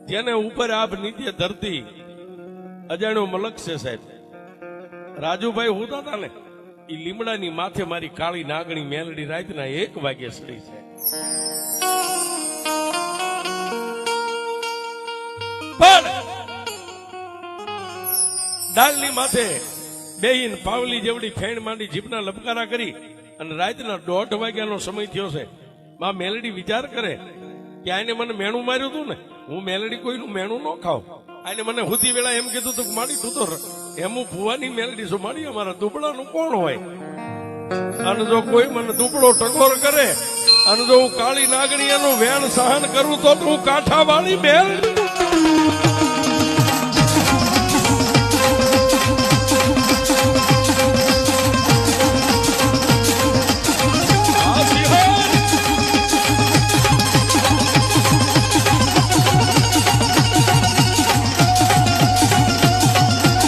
જેને ઉપર આપ નિત્ય ધરતી અજાણ્યો મલક છે સાહેબ. રાજુભાઈ હોતા હતા ને એ લીમડાની માથે મારી કાળી નાગણી મેલડી રાતના 1 વાગે સડી છે. પણ ડાલની માથે બેહીન પાવલી જેવડી ફેણ માંડી જીભના લપકારા કરી અને રાતના 1:30 વાગ્યાનો સમય થયો છે. માં મેલડી વિચાર કરે કે આને મને મેણું માર્યું હતું ને, હું મેલડી કોઈનું મેણું ન ખાવ. આને મને હુતી વેળા એમ કીધું તું માડી તું તો એમ હું ભુવાની મેલડી છું, માડી અમારા દુબળાનું કોણ હોય? અને જો કોઈ મને દુબળો ટકોર કરે અને જો હું કાળી નાગણી એનું વેણ સહન કરું તો હું કાંઠા વાળી મેલડી